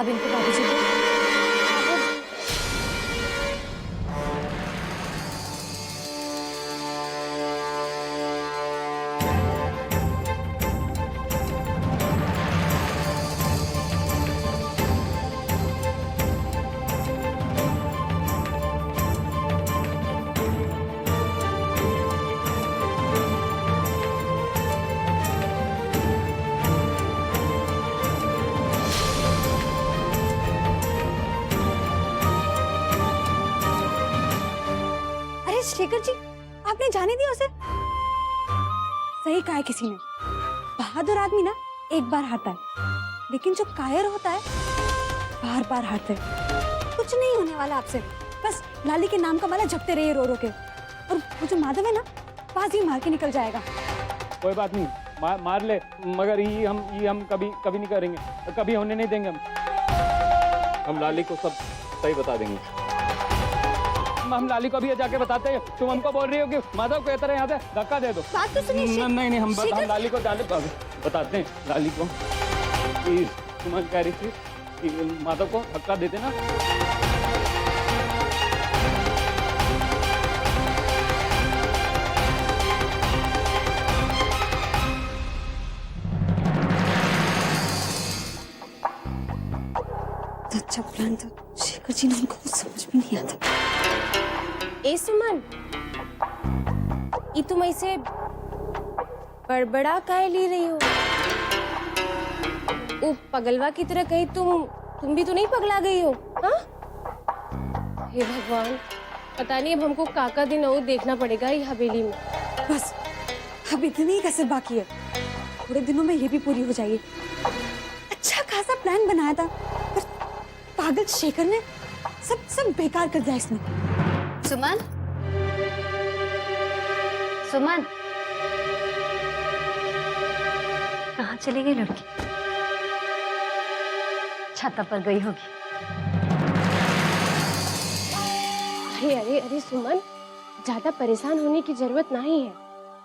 अब इनको बाबूजी को शेखर जी, आपने जाने दिया उसे? सही कहा है किसी ने, बहादुर आदमी ना एक बार हारता है, लेकिन जो कायर होता है बार बार हारता है। कुछ नहीं होने वाला आपसे, बस लाली के नाम का माला जपते रहिए रो रो के, और वो जो माधव है ना बाजी मार के निकल जाएगा। कोई बात नहीं, मार ले, मगर ये हम कभी नहीं करेंगे, कभी होने नहीं देंगे हम लाली को सब सही बता देंगे। हम लाली को भी जाके बताते हैं। तुम हमको बोल रही हो कि माधव को इतना यहाँ से धक्का दे दो। बात तो सुनिए। नहीं, हम लाली को बताते हैं लाली को कि तुम कह रही थी कि माधव को धक्का दे देना। अच्छा प्लान तो शेखर जी ने उनको समझ में नहीं आता। ए सुमन, ये तुम ऐसे बड़बड़ा काहे ली रही हो? ओ पगलवा की तरह कहीं तुम भी तो नहीं पगला गई हो? हाँ? हे भगवान, पता नहीं अब हमको काका दिन और देखना पड़ेगा ये हवेली में। बस अब इतनी ही कसर बाकी है, थोड़े दिनों में ये भी पूरी हो जाएगी। अच्छा खासा प्लान बनाया था, पर पागल शेखर ने सब बेकार कर दिया इसने। सुमन, सुमन, कहाँ चली गई लड़की? छत पर गई होगी। अरे सुमन, ज्यादा परेशान होने की जरूरत नहीं है।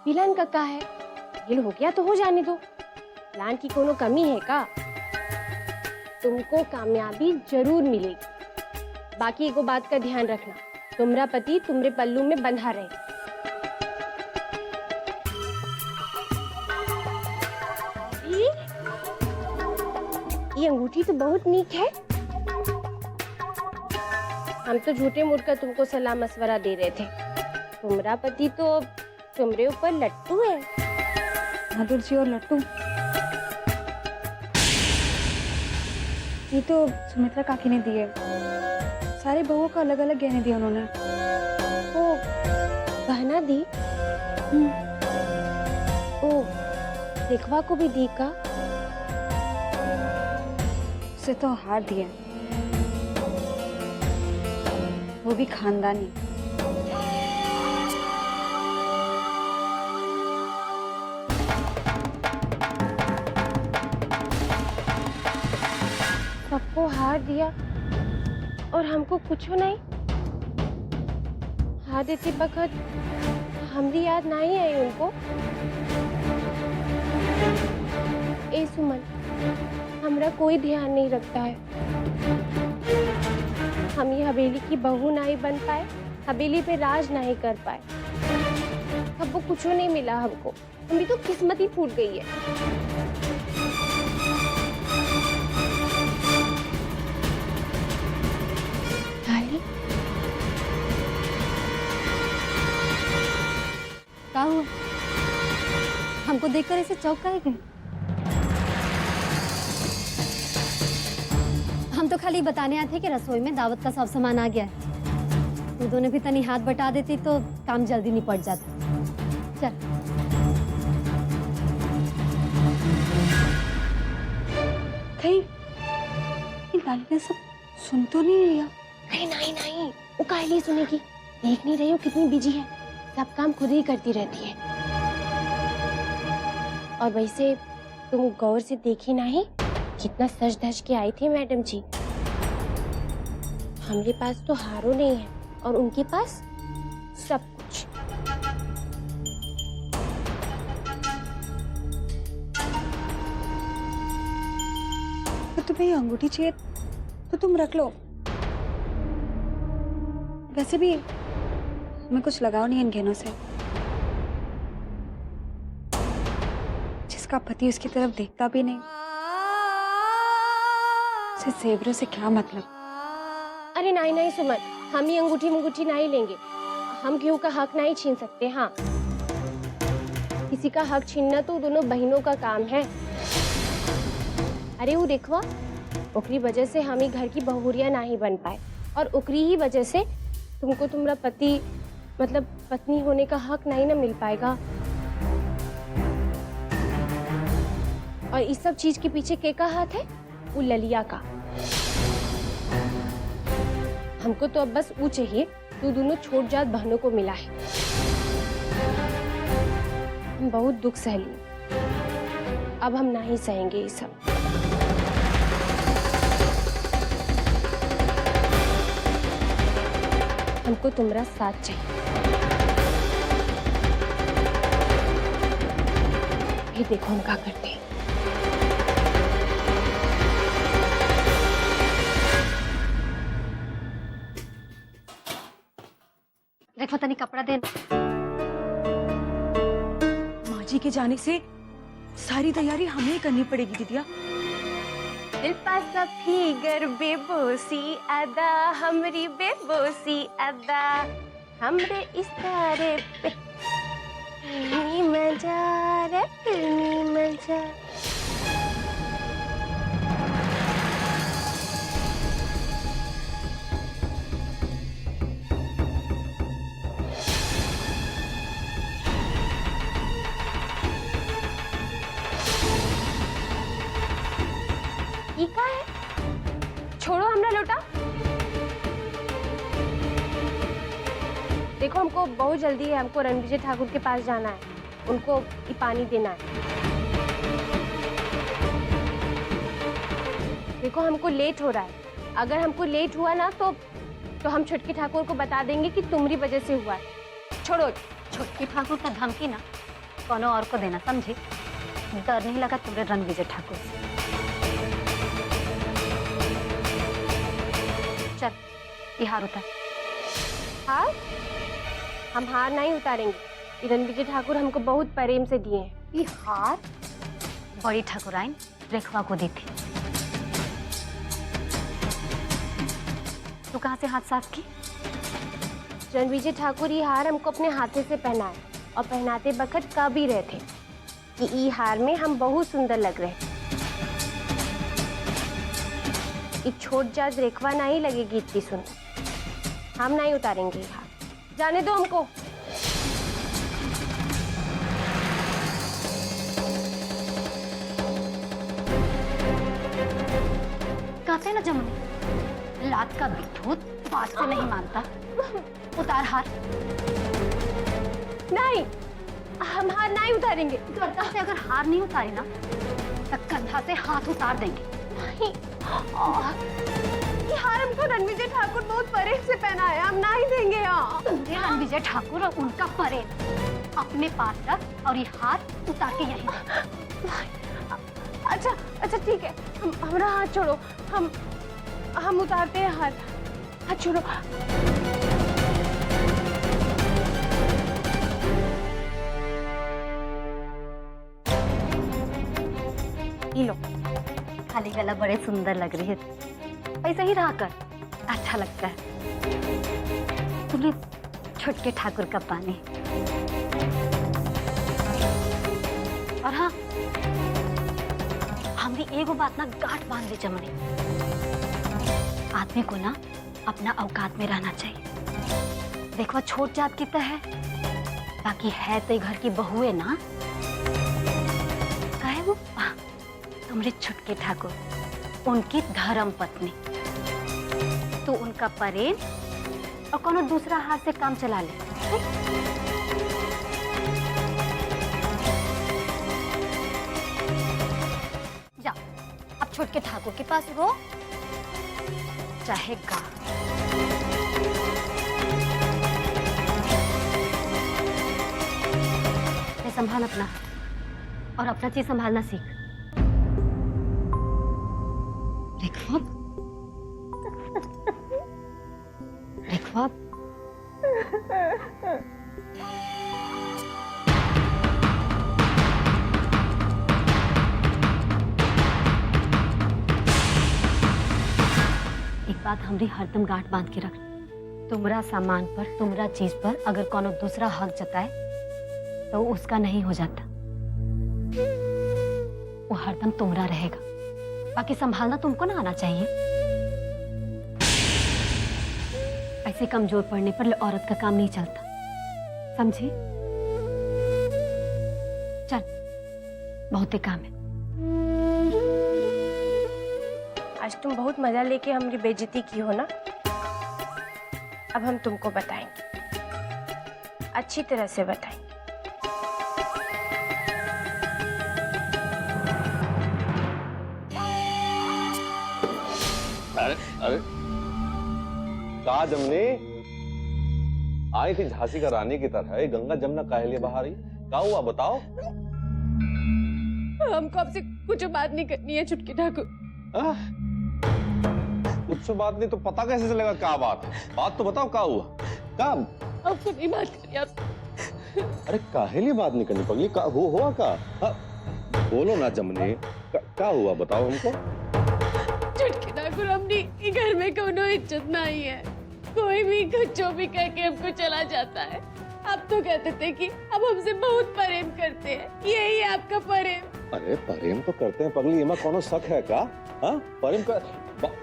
प्लान का क्या है, फेल हो गया तो हो जाने दो। प्लान की कोनो कमी है का? तुमको कामयाबी जरूर मिलेगी। बाकी एगो बात का ध्यान रखना, तुम्हारा पति तुम्हारे पल्लू में बंधा रहे। ये अंगूठी तो बहुत नीक है। हम तो झूठे मूठ कर तुमको सलाह मशवरा दे रहे थे। तुम्हारा पति तो तुम्हारे ऊपर लट्टू है। माधुर जी और लट्टू, ये तो सुमित्रा काकी ने दिए। सारे बहुओं को अलग अलग गहने दिए उन्होंने। ओ गहना दी? ओ देखवा को भी दी का? उसे तो हार दिए, वो भी खानदानी। सबको हार दिया और हमको कुछ नहीं। हार देते वक्त हमारी याद नहीं आई उनको। ए सुमन, हमरा कोई ध्यान नहीं रखता है। हम ये हवेली की बहू नहीं बन पाए, हवेली पे राज नहीं कर पाए। अब वो कुछ नहीं मिला हमको। हमारी तो किस्मत ही फूट गई है। क्या हुआ? हमको देखकर ऐसे चौंक काहे गए? हम तो खाली बताने आए थे कि रसोई में दावत का सब सामान आ गया है। तू दोनों भी तनी हाथ बटा देती तो काम जल्दी निपट जाता। चल। कहीं लाली ने सब सुन तो नहीं लिया? नहीं, वो काहे नहीं सुनेगी? देख नहीं रही हो कितनी बिजी है, सब काम खुद ही करती रहती है। और वैसे तुम गौर से देखी नहीं कितना सज धज के आई थी मैडम जी। हमारे पास तो हारो नहीं है और उनके पास सब कुछ। तो तुम्हें ये अंगूठी चाहिए तो तुम रख लो। वैसे भी मैं कुछ लगाओ नहीं इन गहनों से। जिसका पति उसकी तरफ देखता भी नहीं, उसे जेवरों से क्या मतलब। अरे नहीं नहीं सुमन, हम ये अंगूठी मुंगूठी नहीं लेंगे। हम केहू का हक नहीं छीन सकते। हाँ, किसी का हक छीनना तो दोनों बहनों का काम है। अरे वो देखवा, ओकरी वजह से हम ही घर की बहुरिया नहीं बन पाए, और ओकरी ही वजह से तुमको तुम्हारा पति मतलब पत्नी होने का हक नहीं ना मिल पाएगा। और इस सब चीज के पीछे के का हाथ है? वो ललिया का। हमको तो अब बस वो चाहिए तो दोनों छोट जात बहनों को मिला है। हम बहुत दुख सह लिए, अब हम नहीं सहेंगे ये सब। हमको तुम्हारा साथ चाहिए। ये देखो हम क्या करते हैं। देखो तनी कपड़ा दे। माँ जी के जाने से सारी तैयारी हमें ही करनी पड़ेगी दीदिया। दिल पासा फिगर बेबोसी अदा, हमरी बेबोसी अदा, हमरे इशारे पे फिल्मी मजा रे फिल्मी मजा। ई का है? छोड़ो हमरा लोटा। देखो हमको बहुत जल्दी है, हमको रणविजय ठाकुर के पास जाना है, उनको ये पानी देना है। देखो हमको लेट हो रहा है, अगर हमको लेट हुआ ना तो हम छुटकी ठाकुर को बता देंगे कि तुम्हारी वजह से हुआ है। छोड़ो। छुटकी ठाकुर का धमकी ना कोनो और को देना, समझी? डर नहीं लगा तुम्हें रणविजय ठाकुर से? चल ये हार उतार। हार? हम हार नहीं उतारेंगे। रणविजय ठाकुर हमको बहुत प्रेम से दिए हैं। ये हार बड़ी ठाकुराइन रेखवा को दी थी। तू कहाँ से हाथ साफ की? रणविजय ठाकुर ये हार हमको अपने हाथे से पहनाए, और पहनाते वक्त कह भी रहे थे कि ये हार में हम बहुत सुंदर लग रहे हैं। ये छोट जात रेखवा नहीं लगेगी इतनी सुंदर। हम नहीं उतारेंगे ये हार, जाने दो हमको। कहते ना जमुनी, लात का विद्युत बात से नहीं मानता। उतार हार। नहीं, हम हार नहीं उतारेंगे। गर्दन से अगर हार नहीं उतारी ना तो कंधा से हाथ उतार देंगे। नहीं, ये हार हमको रणविजय ठाकुर बहुत प्रेम से पहना है, हम नहीं देंगे। यहाँ रणविजय ठाकुर और उनका प्रेम अपने पास रख, और ये हार उतार के यहीं। अच्छा अच्छा ठीक है, हमारा हाथ छोड़ो। हम उतारते हैं हाथ। हाथ छोड़ो। ये लो। खाली गला बड़े सुंदर लग रही है, ऐसे ही रहा कर, अच्छा लगता है। तुमने छुटके ठाकुर का पानी। और हाँ, हमने एगो बात ना गांठ बांध ली जमुनी। आदमी को ना अपना औकात में रहना चाहिए। देखो छोट जात की तो है, बाकी है तो घर की बहू है ना। कहे वो तुमरे छुटके ठाकुर, उनकी धर्म पत्नी, तो उनका प्रेम और कोनो दूसरा हाथ से काम चला ले। जा अब छुटके ठाकुर के पास रो, चाहे गा। संभाल अपना, और अपना चीज संभालना सीख। एक बात हमरी हरदम गांठ बांध के रख, तुमरा सामान पर, तुमरा चीज पर अगर कोनो दूसरा हक जताए तो वो उसका नहीं हो जाता। वो हरदम तुमरा रहेगा, बाकी संभालना तुमको ना आना चाहिए। ऐसे कमजोर पड़ने पर औरत का काम नहीं चलता, समझी? चल, बहुत ही काम है। आज तुम बहुत मजा लेके हमारी बेइज्जती की हो ना, अब हम तुमको बताएंगे, अच्छी तरह से बताएंगे। अरे अरे कहा जमनी आई थी झांसी का रानी की तरह, ये गंगा जमुना काहे लिए बहा रही? क्या हुआ बताओ? हमको आपसे कुछ बात नहीं करनी है छुटकी ठाकुर। मुझसे बात नहीं तो पता कैसे चलेगा क्या बात है? बात तो बताओ क्या हुआ? क्या आपको नहीं बात करनी आप। अरे काहे लिए बात नहीं करनी पगली? का हुआ का? बोलो ना जमनी, क्या हुआ बताओ हमको। छुटकी ठाकुर, हमने घर में कोनो इज्जत नहीं है, कोई भी कुछ भी कह के हमको चला जाता है। आप तो कहते थे कि अब हमसे बहुत प्रेम करते हैं, यही है आपका प्रेम। अरे प्रेम तो करते हैं पगली, इमा कोनो शक है का? हाँ प्रेम का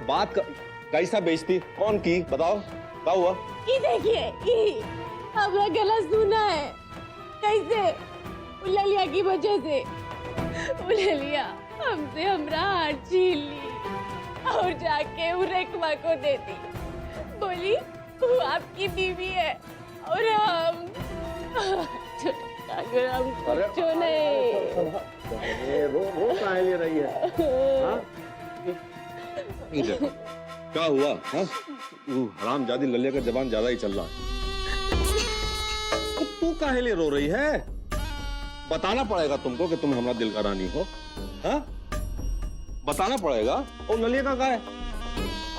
बात कैसा बेइज्जती कौन की बताओ, क्या हुआ? ये देखिए, ये हमारा गला सुना है कैसे? ललिया की वजह से ललिया हमसे हमरा हाथ छीन ली और जाके वो रेखमा को दे दी। बोली वो आपकी बीवी है और हम कुछ नहीं। रो काहे ले रही है? हाँ? ये देखो क्या हुआ? हाँ? हरामजादी ललिया का जबान ज्यादा ही चल रहा है। तू काहे लिए रो रही है? बताना पड़ेगा तुमको कि तुम हमारा दिल का रानी हो। हाँ? बताना पड़ेगा। और ललिया का क्या है?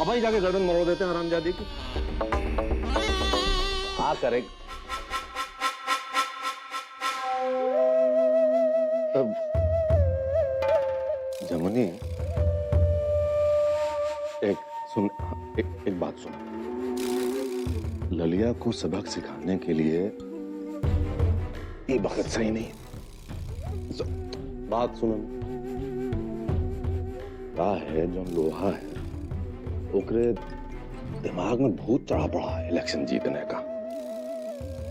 अब ही जाके गर्दन मरोड़ देते हैं हरामजादी की। हाँ करे जमुनी, एक बात सुन। ललिया को सबक सिखाने के लिए ये वक्त सही नहीं। बात सुनो, क्या है जो लोहा है ओकरे दिमाग में भूत चढ़ा पड़ा है इलेक्शन जीतने का,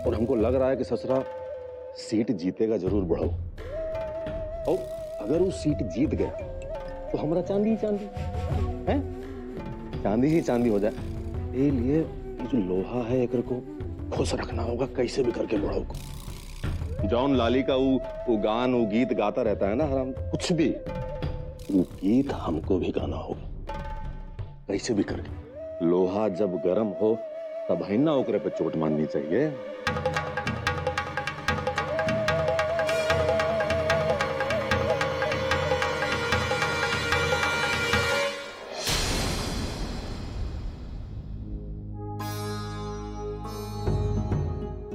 और हमको लग रहा है कि ससुरा सीट जीतेगा जरूर बढ़ो। और अगर वो सीट जीत गया तो हमारा चांदी ही चांदी है, चांदी ही चांदी हो जाए। ये लिए ये जो लोहा है एक को खुश रखना होगा कैसे भी करके बढ़ो को। जॉन लाली का वो गान वो गीत गाता रहता है ना हराम, कुछ भी वो गीत हमको भी गाना होगा कैसे भी करके। लोहा जब गर्म हो तब है ना ओकरे पे चोट मारनी चाहिए।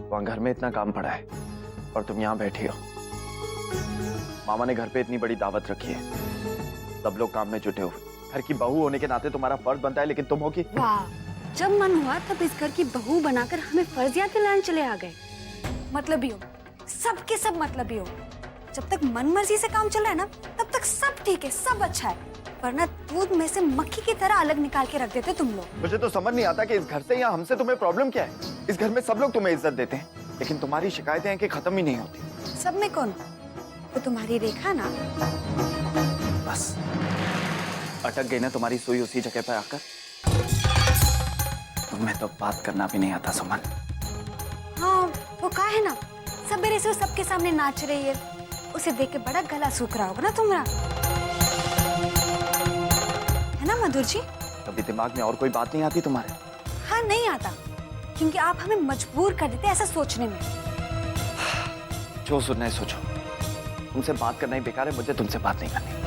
वहां घर में इतना काम पड़ा है और तुम यहाँ बैठी हो। मामा ने घर पे इतनी बड़ी दावत रखी है, सब लोग काम में जुटे हुए। घर की बहू होने के नाते तुम्हारा फर्ज बनता है, लेकिन तुम हो कि वाह, जब मन हुआ तब इस घर की बहू बनाकर हमें फर्जियात दिलाने चले आ गए। मतलबी हो, सबके सब मतलबी हो। जब तक मन मर्जी से काम चल रहा है ना तब तक सब ठीक है, सब अच्छा है, वरना दूध में से मक्खी की तरह अलग निकाल के रख देते तुम लोग। मुझे तो समझ नहीं आता कि इस घर से या हमसे तुम्हें प्रॉब्लम क्या है। इस घर में सब लोग तुम्हें इज्जत देते हैं, लेकिन तुम्हारी शिकायतें हैं कि खत्म ही नहीं होती। सब में कौन? वो तुम्हारी रेखा ना। बस अटक गई ना तुम्हारी सुई उसी जगह पर आकर। तुम्हें तो बात करना भी नहीं आता सुमन। हाँ वो कहा है ना, सवेरे से वो सबके सामने नाच रही है, उसे देख के बड़ा गला सूख रहा होगा ना तुम्हारा, है ना मधुर जी? कभी दिमाग में और कोई बात नहीं आती तुम्हारे? हाँ नहीं आता, क्योंकि आप हमें मजबूर कर देते ऐसा सोचने में। जो सुनना है सोचो, तुमसे बात करना ही बेकार है, मुझे तुमसे बात नहीं करनी।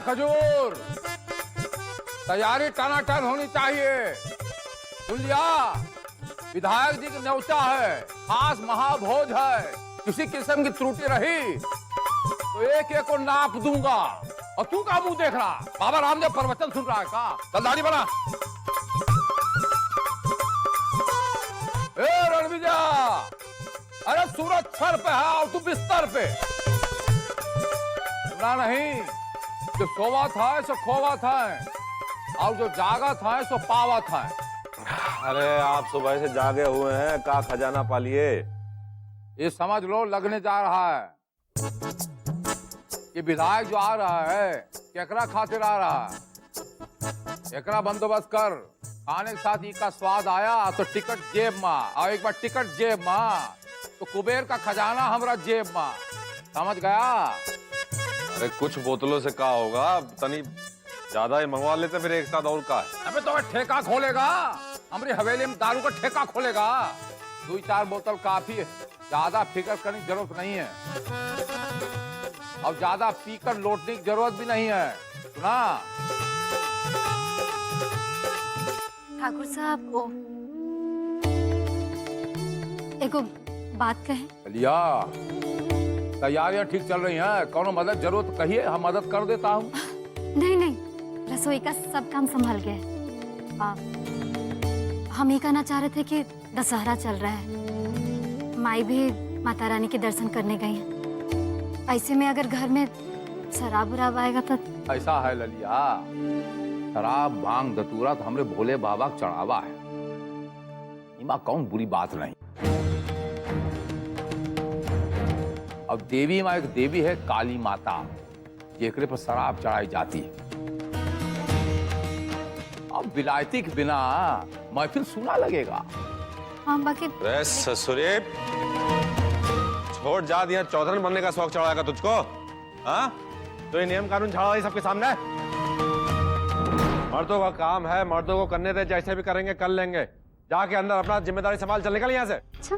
खजूर, तैयारी टनाटन होनी चाहिए। सुन लिया, विधायक जी की न्योता है, खास महाभोज है। किसी किस्म की त्रुटि रही तो एक एक को नाप दूंगा। और तू का मुंह देख रहा? बाबा रामदेव प्रवचन सुन रहा है का? चल दाढ़ी बना। ए रणविजय, अरे सूरज सर पे है और तू बिस्तर पे। सुना नहीं, जो सोवा था सो खोवा था, और जो जागा था सो पावा था। अरे आप सुबह से जागे हुए हैं, का खजाना पालिए। ये समझ लो लगने जा रहा है। ये विधायक जो आ रहा है केकरा खातिर आ रहा है, एकरा बंदोबस्त कर। खाने के साथ का स्वाद आया तो टिकट जेब में, और एक बार टिकट जेब में तो कुबेर का खजाना हमरा जेब में। समझ गया? अरे कुछ बोतलों से का होगा, तनी ज्यादा ही मंगवा लेते फिर एक साथ। और का है? अबे तो ठेका खोलेगा, हमारी हवेली में दारू का ठेका खोलेगा। 2-4 बोतल काफी है, ज्यादा फिक्र करने की जरूरत नहीं है, और ज्यादा पीकर लौटने की जरूरत भी नहीं है। सुना? ठाकुर साहब, ओ एगो बात कहे। लिया, तैयारियां ठीक चल रही हैं, कौनो मदद जरूरत कहिए, हम मदद कर देता हूँ। नहीं नहीं, रसोई का सब काम संभाल गया है। हम ये कहना चाह रहे थे कि दशहरा चल रहा है, माई भी माता रानी के दर्शन करने गई है। ऐसे में अगर घर में शराब उराब आएगा तो? ऐसा है ललिया, शराब भांग धतूरा तो हमरे भोले बाबा का चढ़ावा है, इमा कौन बुरी बात नहीं। अब देवी माँ एक देवी है काली माता, जेकरे पर शराब चढ़ाई जाती है। अब विलायती के बिना महफिल सुना लगेगा। हाँ बाकी ससुरे छोड़ जा दिया, चौधरी बनने का शौक चढ़ाएगा तुझको? हाँ, तो ये नियम कानून झाड़ा सबके सामने। मर्दों का काम है, मर्दों को करने दे, जैसे भी करेंगे कर लेंगे। जाके अंदर अपना जिम्मेदारी संभाल, चल निकल यहाँ से। अच्छा,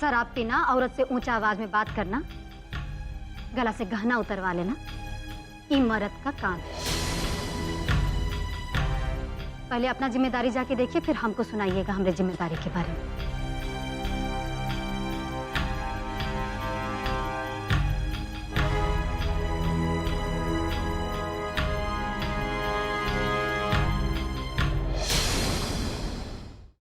शराब पीना, औरत से ऊंचा आवाज में बात करना, गला से गहना उतरवा लेना, ये मर्द का काम है। पहले अपना जिम्मेदारी जाके देखिए, फिर हमको सुनाइएगा हमारे जिम्मेदारी के बारे में।